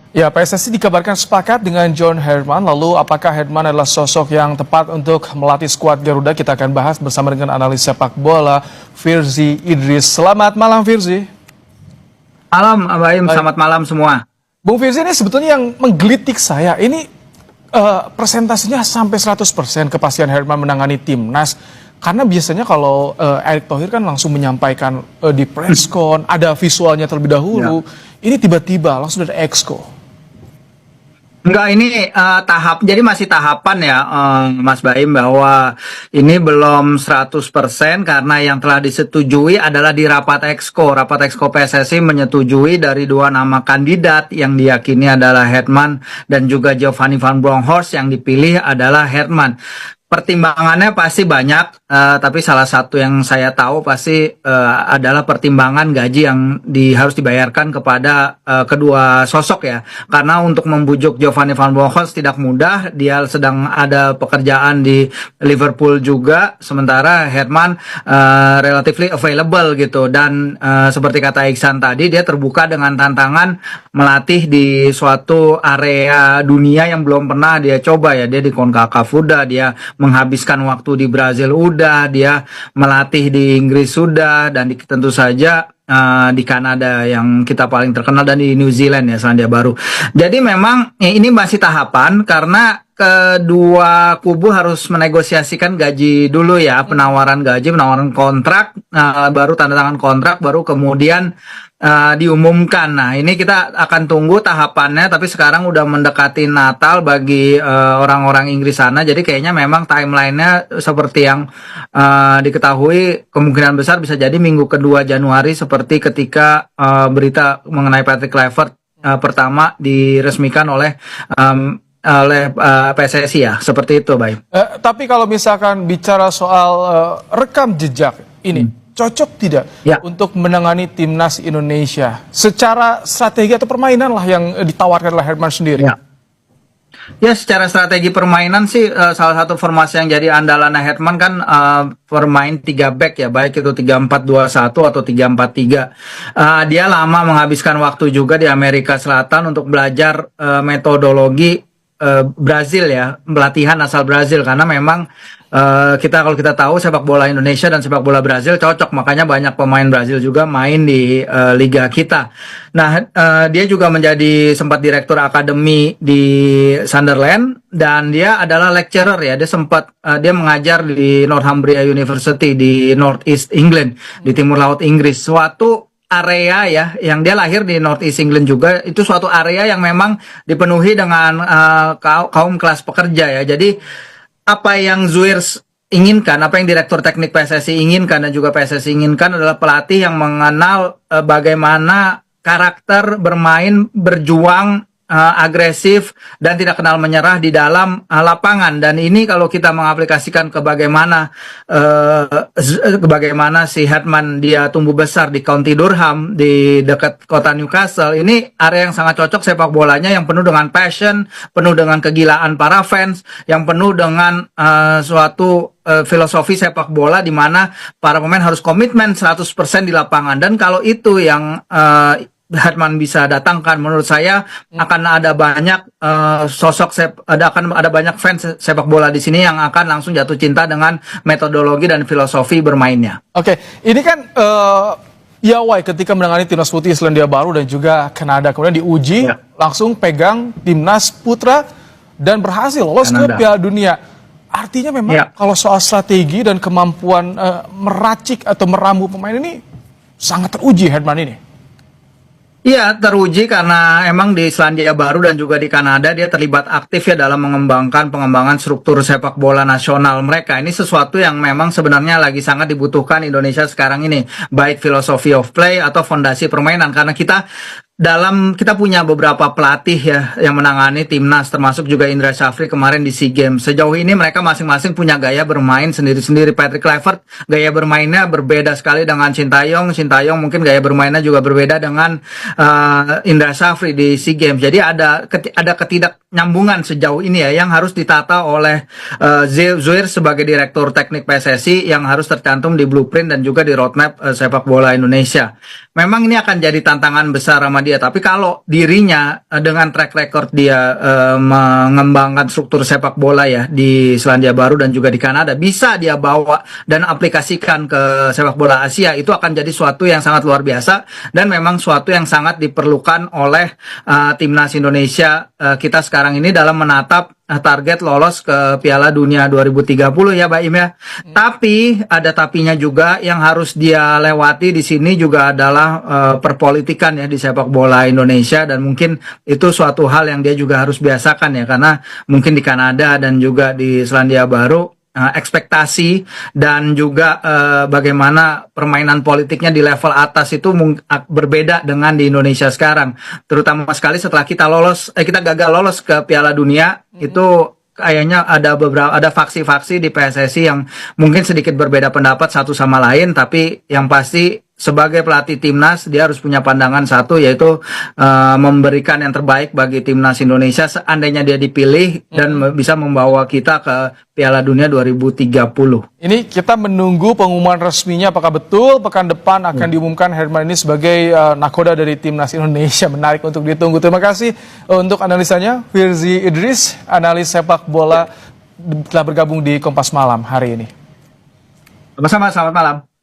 Ya, PSSI dikabarkan sepakat dengan John Herman. Lalu, apakah Herman adalah sosok yang tepat untuk melatih skuad Garuda? Kita akan bahas bersama dengan analis sepak bola, Firzi Idris. Selamat malam, Firzi. Malam, Abaim. Selamat malam semua. Bung Firzi, ini sebetulnya yang menggelitik saya. Ini presentasinya sampai 100% kepastian Herman menangani timnas. Karena biasanya kalau Erick Thohir kan langsung menyampaikan di presscon, ada visualnya terlebih dahulu. Ya. Ini tiba-tiba langsung dari Exco. Enggak, ini jadi masih tahapan ya, Mas Baim, bahwa ini belum 100% karena yang telah disetujui adalah di rapat Exco. Rapat Exco PSSI menyetujui dari dua nama kandidat yang diyakini adalah Herman dan juga Giovanni van Bronckhorst. Yang dipilih adalah Herman. Pertimbangannya pasti banyak, tapi salah satu yang saya tahu pasti adalah pertimbangan gaji yang harus dibayarkan kepada kedua sosok ya. Karena untuk membujuk Giovanni van Bronckhorst tidak mudah, dia sedang ada pekerjaan di Liverpool juga, sementara Herman relatively available gitu. Dan seperti kata Iksan tadi, dia terbuka dengan tantangan melatih di suatu area dunia yang belum pernah dia coba ya. Dia di CONCACAF udah, dia menghabiskan waktu di Brazil udah, dia melatih di Inggris sudah, dan tentu saja di Kanada yang kita paling terkenal, dan di New Zealand ya, Selandia Baru. Jadi memang ini masih tahapan karena kedua kubu harus menegosiasikan gaji dulu ya, penawaran gaji, penawaran kontrak, baru tanda tangan kontrak, baru kemudian diumumkan. Nah, ini kita akan tunggu tahapannya, tapi sekarang udah mendekati Natal bagi orang-orang Inggris sana, jadi kayaknya memang timelinenya seperti yang diketahui, kemungkinan besar bisa jadi minggu kedua Januari seperti ketika berita mengenai Patrick Kluivert pertama diresmikan oleh PSSI ya, seperti itu, baik. Tapi kalau misalkan bicara soal rekam jejak ini, cocok tidak untuk menangani timnas Indonesia? Secara strategi atau permainan lah yang ditawarkan oleh Herman sendiri. Ya, secara strategi permainan sih salah satu formasi yang jadi andalan Herman kan bermain 3 back ya, baik itu 3-4-2-1 atau 3-4-3. Dia lama menghabiskan waktu juga di Amerika Selatan untuk belajar metodologi Brazil ya, pelatihan asal Brazil, karena memang kalau kita tahu sepak bola Indonesia dan sepak bola Brazil cocok, makanya banyak pemain Brazil juga main di liga kita. Nah, dia juga menjadi sempat direktur akademi di Sunderland, dan dia adalah lecturer ya. Dia mengajar di Northumbria University di North East England, di Timur Laut Inggris. Suatu area ya, yang dia lahir di North East England juga, itu suatu area yang memang dipenuhi dengan kaum kelas pekerja ya. Jadi apa yang Zuir inginkan, apa yang Direktur Teknik PSSI inginkan dan juga PSSI inginkan adalah pelatih yang mengenal bagaimana karakter bermain, berjuang, agresif, dan tidak kenal menyerah di dalam lapangan. Dan ini kalau kita mengaplikasikan ke bagaimana si Herman dia tumbuh besar di County Durham, di dekat kota Newcastle, ini area yang sangat cocok sepak bolanya, yang penuh dengan passion, penuh dengan kegilaan para fans, yang penuh dengan suatu filosofi sepak bola di mana para pemain harus komitmen 100% di lapangan. Dan kalau itu yang Herman bisa datangkan, menurut saya akan ada banyak akan ada banyak fans sepak bola di sini yang akan langsung jatuh cinta dengan metodologi dan filosofi bermainnya. Oke, ini kan Yawai ketika menangani timnas putih Selandia Baru dan juga Kanada, kemudian diuji langsung pegang timnas putra dan berhasil lolos ke Piala Dunia. Artinya memang kalau soal strategi dan kemampuan meracik atau meramu pemain ini sangat teruji Herman ini. Iya, teruji karena emang di Selandia Baru dan juga di Kanada dia terlibat aktif ya dalam pengembangan struktur sepak bola nasional mereka. Ini sesuatu yang memang sebenarnya lagi sangat dibutuhkan Indonesia sekarang ini, baik philosophy of play atau fondasi permainan, karena kita punya beberapa pelatih ya yang menangani timnas, termasuk juga Indra Syafri kemarin di SEA Games. Sejauh ini mereka masing-masing punya gaya bermain sendiri-sendiri. Patrick Kluivert gaya bermainnya berbeda sekali dengan Sintayong. Sintayong mungkin gaya bermainnya juga berbeda dengan Indra Syafri di SEA Games. Jadi ada ketidaknyambungan sejauh ini ya, yang harus ditata oleh Zuir sebagai Direktur Teknik PSSI, yang harus tercantum di blueprint dan juga di roadmap sepak bola Indonesia. Memang ini akan jadi tantangan besar sama dia. Tapi kalau dirinya dengan track record dia mengembangkan struktur sepak bola ya di Selandia Baru dan juga di Kanada, bisa dia bawa dan aplikasikan ke sepak bola Asia, itu akan jadi suatu yang sangat luar biasa dan memang suatu yang sangat diperlukan oleh timnas Indonesia kita sekarang ini dalam menatap target lolos ke Piala Dunia 2030 ya, Mbak Im ya. Tapi ada tapinya juga yang harus dia lewati di sini juga adalah perpolitikan ya di sepak bola Indonesia, dan mungkin itu suatu hal yang dia juga harus biasakan ya, karena mungkin di Kanada dan juga di Selandia Baru ekspektasi dan juga bagaimana permainan politiknya di level atas itu berbeda dengan di Indonesia sekarang, terutama sekali setelah kita gagal lolos ke Piala Dunia. Itu kayaknya ada faksi-faksi di PSSI yang mungkin sedikit berbeda pendapat satu sama lain, tapi yang pasti sebagai pelatih timnas dia harus punya pandangan satu, yaitu memberikan yang terbaik bagi timnas Indonesia seandainya dia dipilih dan bisa membawa kita ke Piala Dunia 2030. Ini kita menunggu pengumuman resminya, apakah betul pekan depan akan diumumkan Herman ini sebagai nakoda dari timnas Indonesia. Menarik untuk ditunggu. Terima kasih untuk analisanya Firzi Idris, analis sepak bola, telah bergabung di Kompas Malam hari ini. Sama-sama, selamat malam.